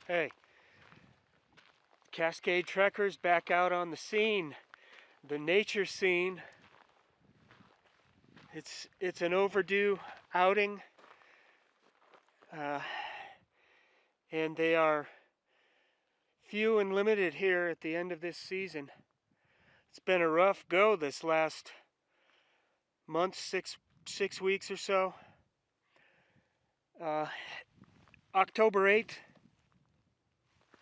Hey, Cascade Trekkers back out on the scene, the nature scene. It's an overdue outing, and they are few and limited here at the end of this season. It's been a rough go this last month, six weeks or so. October 8th,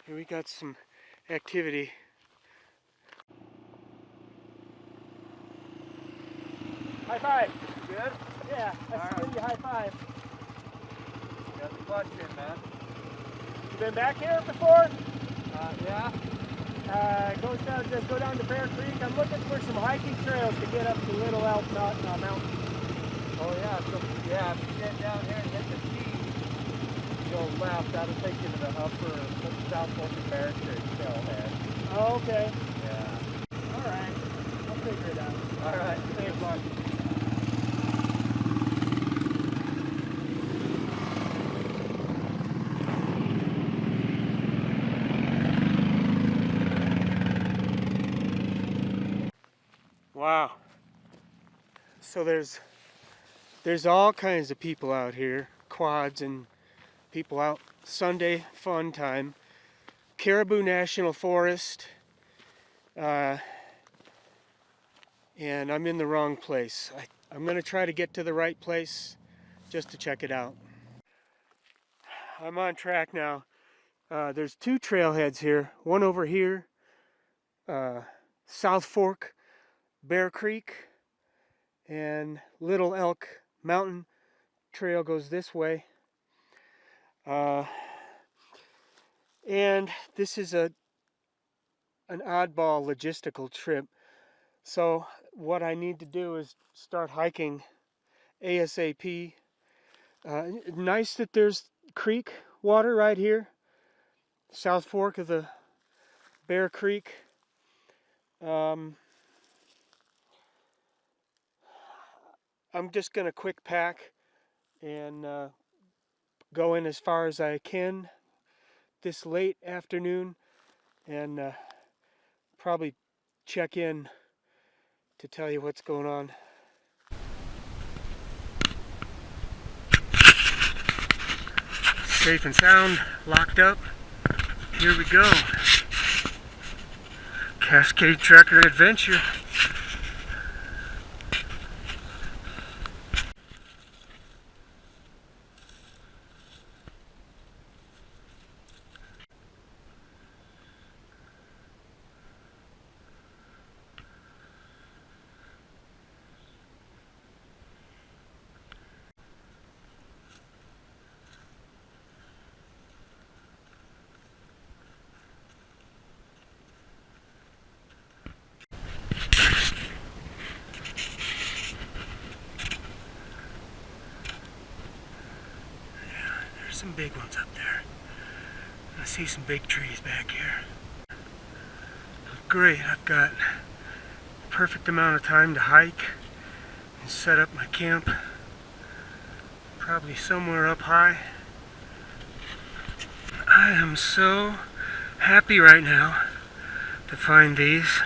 here we got some activity. High five. Good? Yeah, let's give you a high five. Got the clutch in, man. You been back here before? Yeah. Just go down to Bear Creek. I'm looking for some hiking trails to get up to Little Elk Mountain. Oh yeah, so yeah, if you get down here and hit the T, go left, that'll take you to the South Fork of Bear Creek trailhead. Oh, okay. Yeah. Alright. I'll figure it out. Alright, Thanks, Mark. Wow. So there's all kinds of people out here, quads and people out Sunday fun time. Caribou National Forest, and I'm in the wrong place. I'm going to try to get to the right place just to check it out. I'm on track now. There's two trailheads here, one over here, South Fork, Bear Creek, and Little Elk Mountain Trail goes this way. And this is an oddball logistical trip. So what I need to do is start hiking ASAP. Nice that there's creek water right here. South Fork of the Bear Creek. I'm just going to quick pack and go in as far as I can this late afternoon, and probably check in to tell you what's going on. Safe and sound, locked up. Here we go. Cascade Trekker Adventure. Some big ones up there. I see some big trees back here. Great, I've got a perfect amount of time to hike and set up my camp. Probably somewhere up high. I am so happy right now to find these.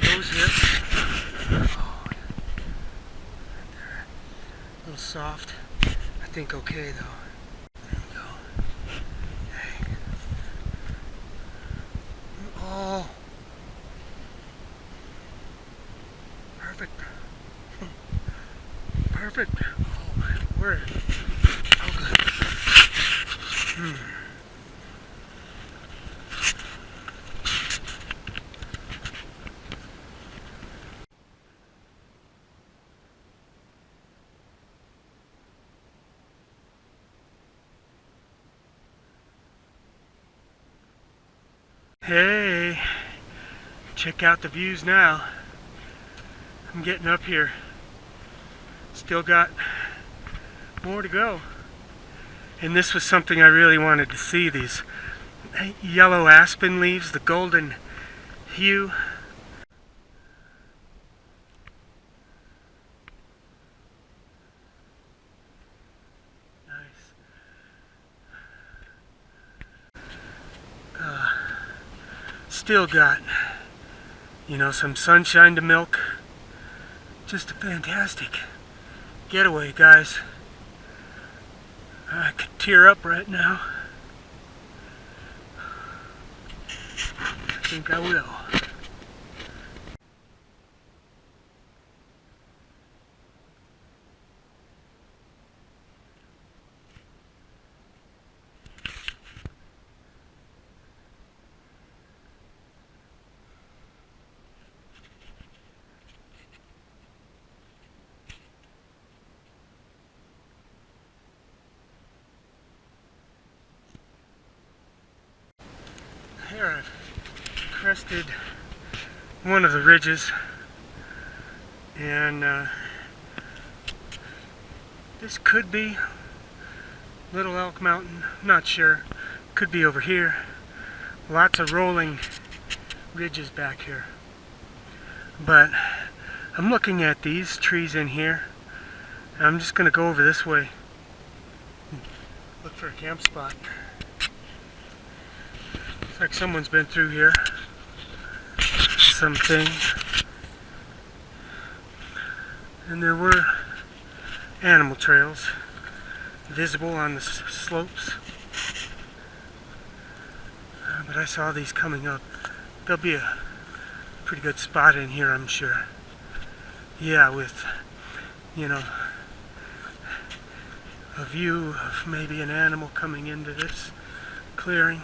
Those hips. A little soft. I think okay though. There we go. Hey. Oh. Perfect. Perfect. Oh, where? Oh, good. Hey, check out the views now. I'm getting up here. Still got more to go. And this was something I really wanted to see, these yellow aspen leaves, the golden hue. still got, you know, some sunshine to milk. Just a fantastic getaway, guys. I could tear up right now. I think I will. Here I've crested one of the ridges, and this could be Little Elk Mountain, not sure. Could be over here. Lots of rolling ridges back here. But I'm looking at these trees in here, and I'm just going to go over this way. Look for a camp spot. Looks like someone's been through here. Something. And there were animal trails visible on the slopes. But I saw these coming up. There'll be a pretty good spot in here, I'm sure. Yeah, with, you know, a view of maybe an animal coming into this clearing.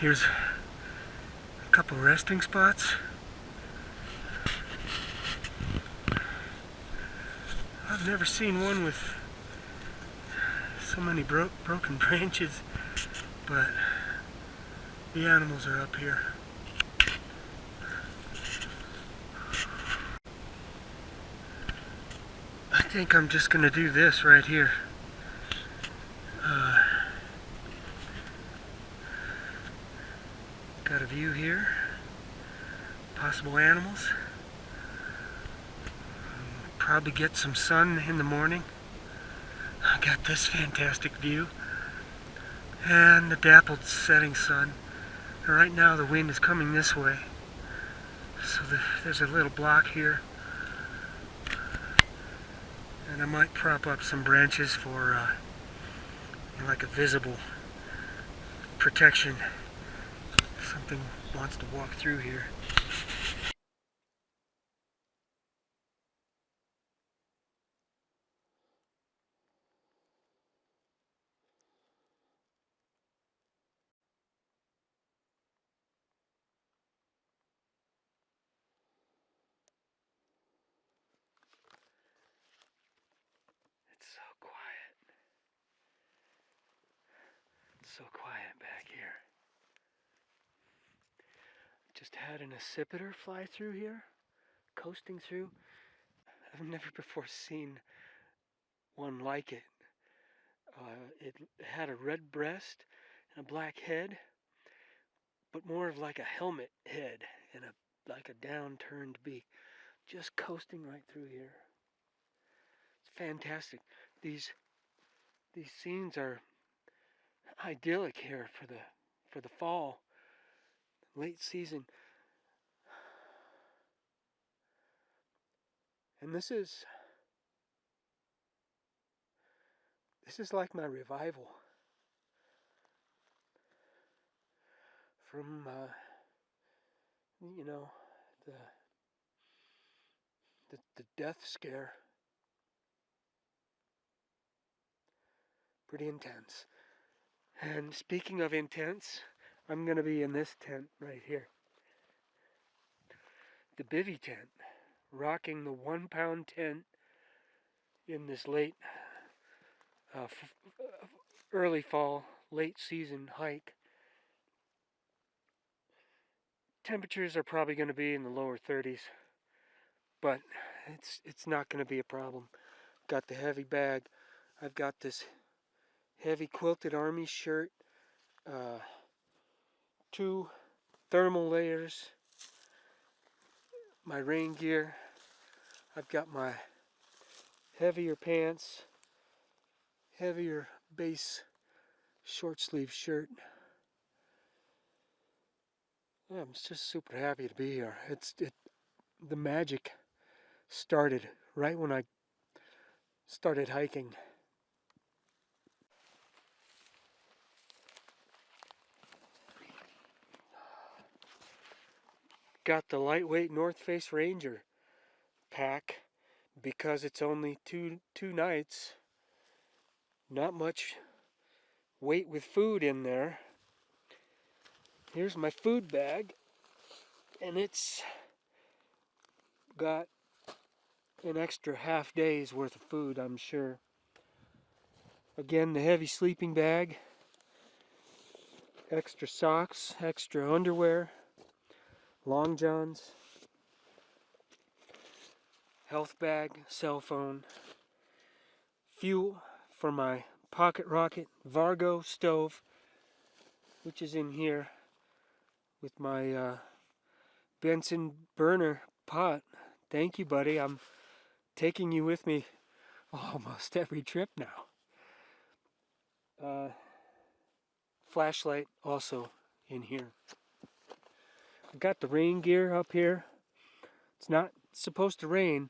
Here's a couple resting spots. I've never seen one with so many broken branches, but the animals are up here. I think I'm just going to do this right here. Got a view here. Possible animals. Probably get some sun in the morning. I got this fantastic view. And the dappled setting sun. And right now the wind is coming this way. So there's a little block here. And I might prop up some branches for like a visible protection. Something wants to walk through here. It's so quiet. It's so quiet back here. Just had an accipiter fly through here, coasting through. I've never before seen one like it. It had a red breast and a black head, but more of like a helmet head and like a downturned beak, just coasting right through here. It's fantastic. These scenes are idyllic here for the fall, late season. And this is like my revival from you know, the death scare. Pretty intense. And speaking of intense, I'm going to be in this tent right here. The bivy tent. Rocking the 1 pound tent in this late, early fall, late season hike. Temperatures are probably going to be in the lower 30s, but it's not going to be a problem. Got the heavy bag. I've got this heavy quilted army shirt, 2 thermal layers, my rain gear. I've got my heavier pants, heavier base short sleeve shirt. I'm just super happy to be here. The magic started right when I started hiking. Got the lightweight North Face Ranger pack because it's only two nights. Not much weight with food in there. Here's my food bag, and it's got an extra half day's worth of food, I'm sure. Again, the heavy sleeping bag, extra socks, extra underwear, long johns, health bag, cell phone, fuel for my pocket rocket Vargo stove, which is in here with my Benson burner pot. Thank you, buddy. I'm taking you with me almost every trip now. Flashlight also in here. I've got the rain gear up here. It's not supposed to rain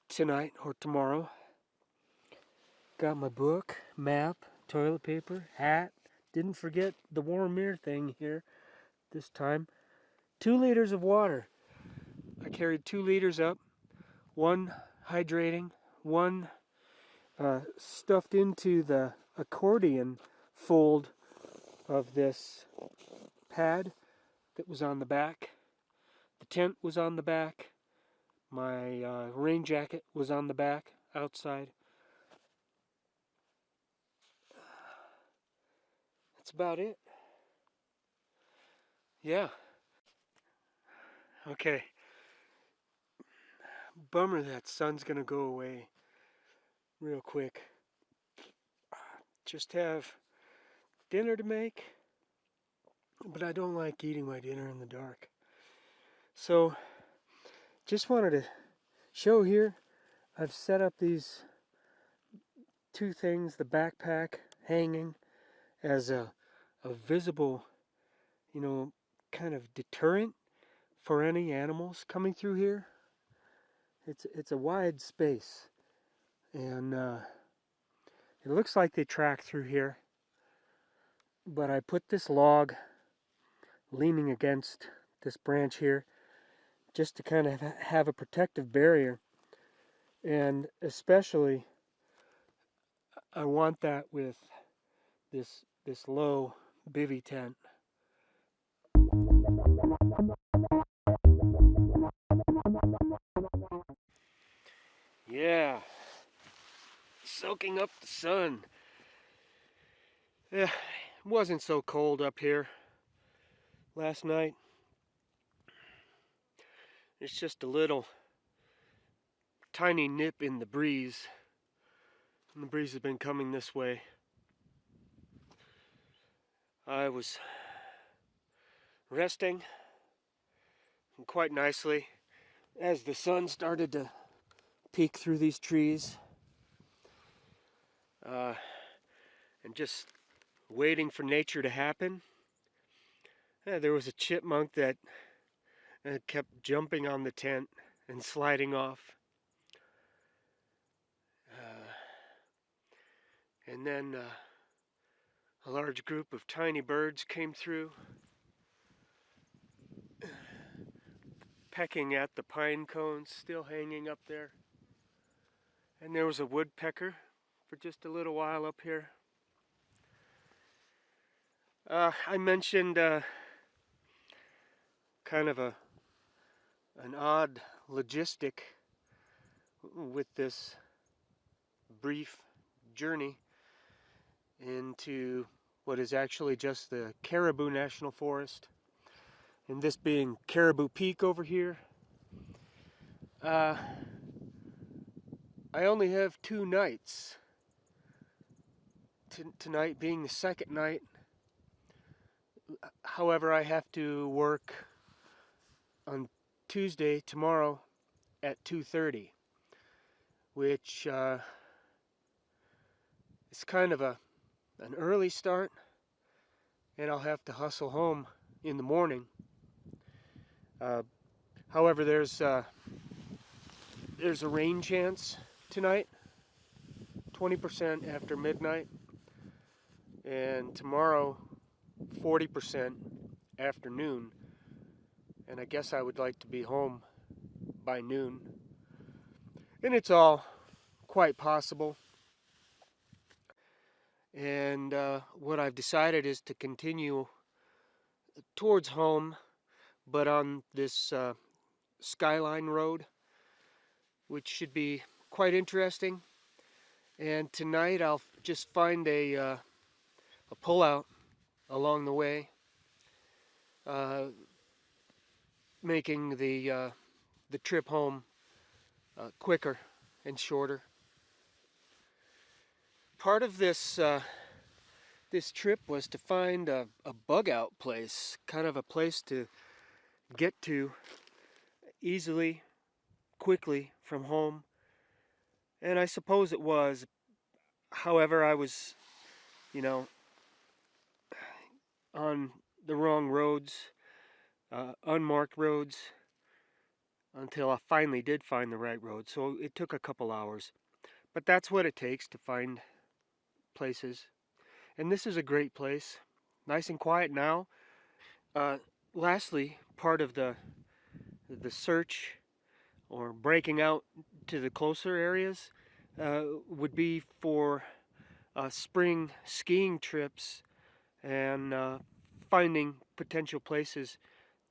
tonight or tomorrow. Got my book, map, toilet paper, hat. Didn't forget the warm mirror thing here this time. 2 liters of water. I carried 2 liters up. One hydrating, one stuffed into the accordion fold of this pad that was on the back. The tent was on the back. My rain jacket was on the back outside. That's about it. Yeah. Okay. Bummer that sun's gonna go away real quick. Just have dinner to make, but I don't like eating my dinner in the dark. So, just wanted to show here, I've set up these 2 things, the backpack hanging as a visible, kind of deterrent for any animals coming through here. It's a wide space, and it looks like they track through here, but I put this log leaning against this branch here just to kind of have a protective barrier, and especially I want that with this low bivy tent. Yeah, soaking up the sun. Yeah, it wasn't so cold up here last night. It's just a little tiny nip in the breeze, and the breeze has been coming this way. I was resting quite nicely as the sun started to peek through these trees, and just waiting for nature to happen. There was a chipmunk that kept jumping on the tent and sliding off. And then a large group of tiny birds came through, pecking at the pine cones still hanging up there. And there was a woodpecker for just a little while up here. I mentioned kind of an odd logistic with this brief journey into what is actually just the Caribou National Forest, and this being Caribou Peak over here. I only have 2 nights. Tonight being the second night. However, I have to work on Tuesday, tomorrow, at 2:30, which is kind of an early start, and I'll have to hustle home in the morning. However, there's a rain chance tonight, 20% after midnight, and tomorrow 40% after noon. And I guess I would like to be home by noon. And it's all quite possible. And what I've decided is to continue towards home, but on this Skyline road, which should be quite interesting. And tonight I'll just find a pullout along the way, making the trip home quicker and shorter. Part of this this trip was to find a bug out place, kind of a place to get to easily, quickly from home. And I suppose it was. However, I was, on the wrong roads, unmarked roads, until I finally did find the right road. So it took a couple hours. But that's what it takes to find places. And this is a great place. Nice and quiet now. Lastly, part of the search or breaking out to the closer areas would be for spring skiing trips and finding potential places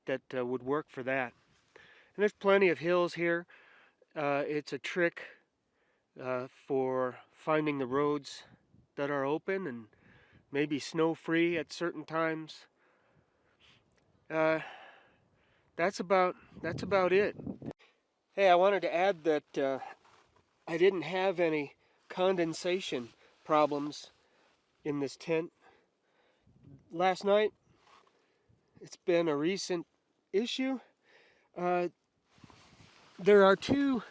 that would work for that. And there's plenty of hills here. It's a trick for finding the roads that are open and maybe snow-free at certain times. That's about it. Hey, I wanted to add that I didn't have any condensation problems in this tent last night. It's been a recent issue. There are two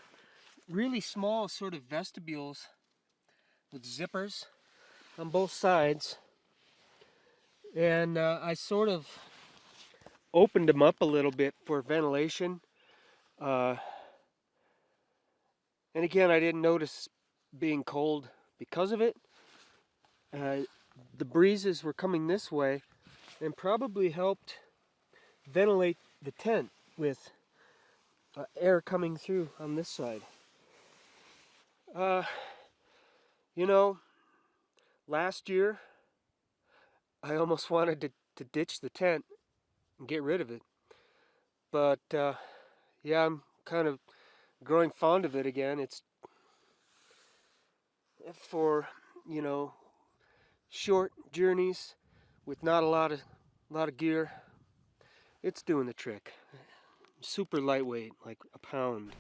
really small sort of vestibules with zippers on both sides, and I sort of opened them up a little bit for ventilation. And again, I didn't notice being cold because of it. The breezes were coming this way and probably helped ventilate the tent with air coming through on this side. Last year I almost wanted to ditch the tent and get rid of it. But yeah, I'm kind of growing fond of it again. It's for, short journeys with not a lot of gear. It's doing the trick. Super lightweight, like a pound.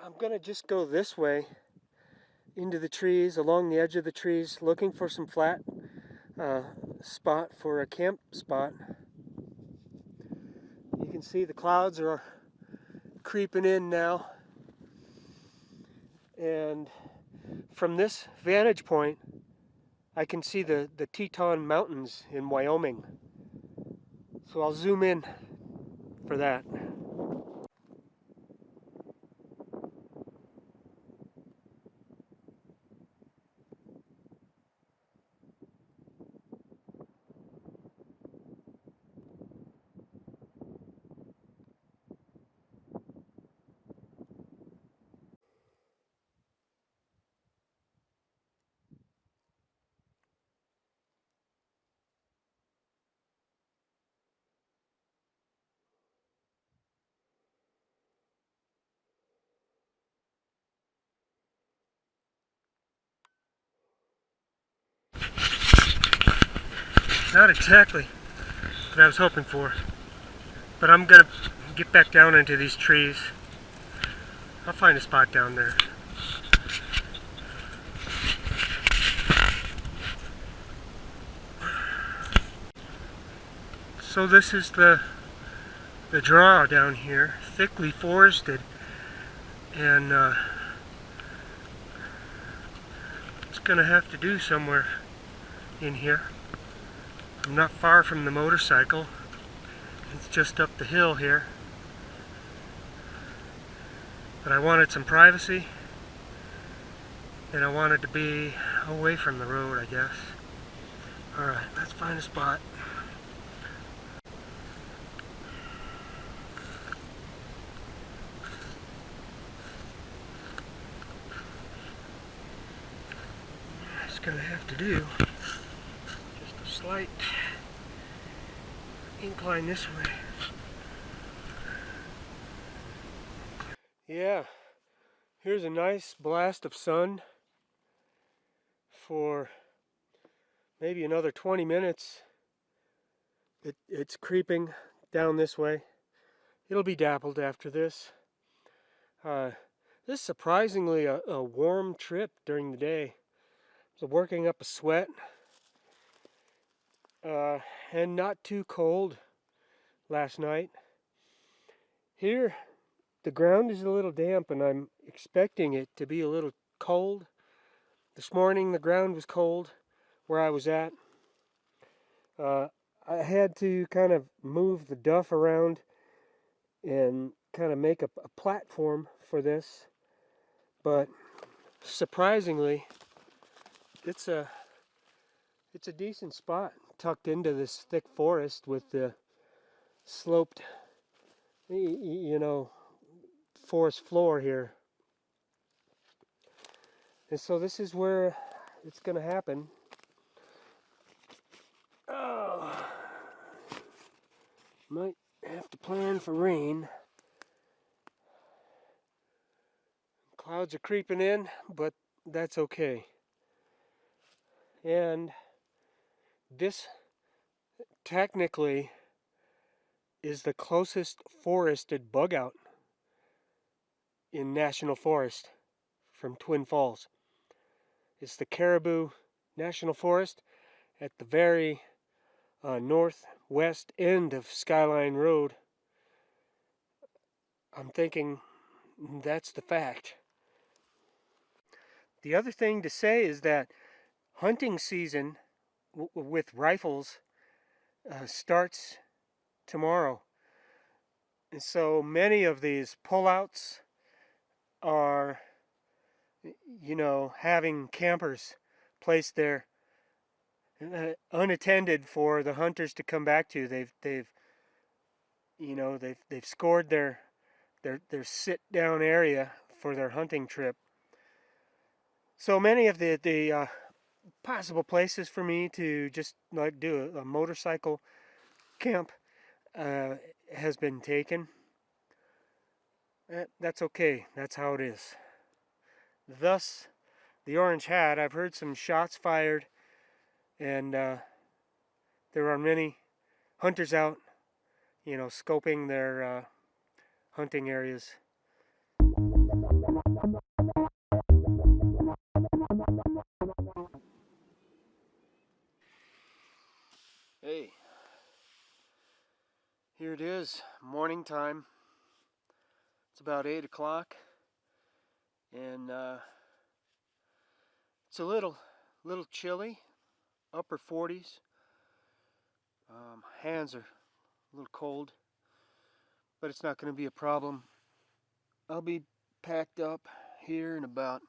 I'm gonna just go this way into the trees, along the edge of the trees, looking for some flat spot for a camp spot. You can see the clouds are creeping in now, and from this vantage point I can see the Teton Mountains in Wyoming. So I'll zoom in for that. Not exactly what I was hoping for, but I'm gonna get back down into these trees. I'll find a spot down there. So this is the draw down here, thickly forested, and it's gonna have to do somewhere in here. I'm not far from the motorcycle. It's just up the hill here. But I wanted some privacy, and I wanted to be away from the road, I guess. Alright, let's find a spot. It's gonna have to do. Just a slight incline this way. Yeah, here's a nice blast of sun for maybe another 20 minutes. It's creeping down this way. It'll be dappled after this. This is surprisingly a warm trip during the day. So working up a sweat, and not too cold last night. Here, the ground is a little damp, and I'm expecting it to be a little cold. This morning, the ground was cold where I was at. I had to kind of move the duff around and kind of make a platform for this, but surprisingly, it's a decent spot tucked into this thick forest with the sloped, you know, forest floor here. And so this is where it's going to happen. Oh, might have to plan for rain. Clouds are creeping in, but that's okay. And this technically is the closest forested bug out in National Forest from Twin Falls. It's the Caribou National Forest at the very northwest end of Skyline Road. I'm thinking that's the fact. The other thing to say is that hunting season with rifles starts tomorrow. And so many of these pullouts are, you know, having campers placed there unattended for the hunters to come back to. They've scored their sit down area for their hunting trip. So many of the possible places for me to just like do a motorcycle camp has been taken. That's okay. That's how it is. Thus, the orange hat. I've heard some shots fired, and there are many hunters out, you know, scoping their hunting areas. Hey, here it is, morning time. It's about 8 o'clock, and it's a little chilly, upper 40s. Hands are a little cold, but it's not going to be a problem. I'll be packed up here in about,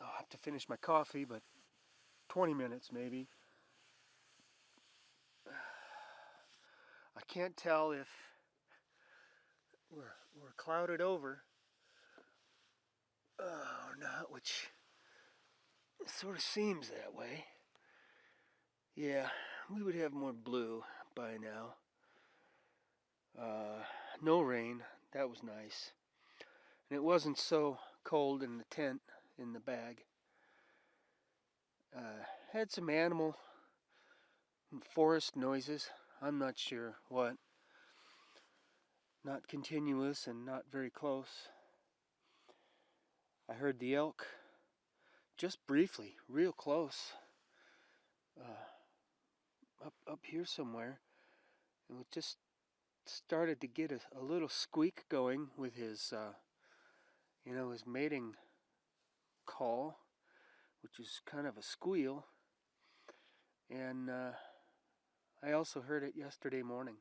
I'll have to finish my coffee, but 20 minutes maybe. I can't tell if we're clouded over or not, which it sort of seems that way. Yeah, we would have more blue by now. No rain, that was nice. And it wasn't so cold in the tent, in the bag. Had some animal and forest noises. I'm not sure what. Not continuous and not very close. I heard the elk just briefly, real close. Up here somewhere. And it just started to get a little squeak going with his, his mating call, which is kind of a squeal. And I also heard it yesterday morning.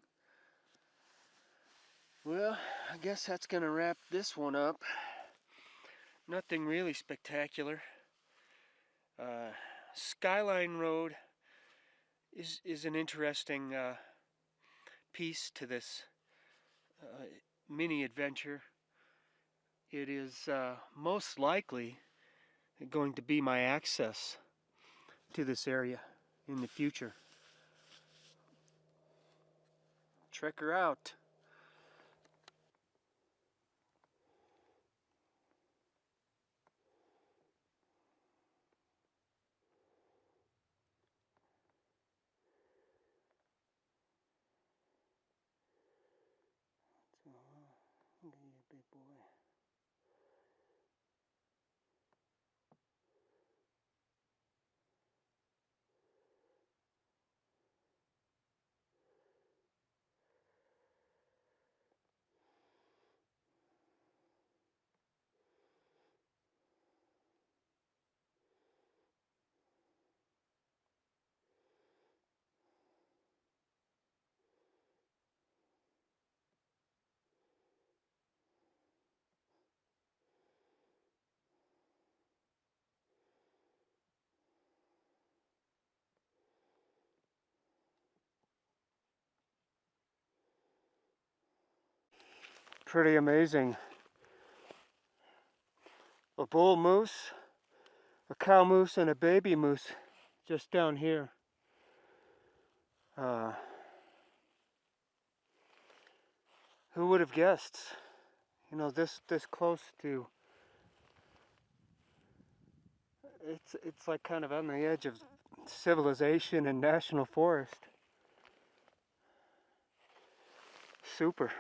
Well, I guess that's going to wrap this one up. Nothing really spectacular. Skyline Road is an interesting piece to this mini adventure. It is most likely going to be my access to this area in the future. Check her out. So, look at you, big boy. Pretty amazing. A bull moose, a cow moose, and a baby moose just down here. Who would have guessed? This close to. It's like kind of on the edge of civilization and national forest. Super.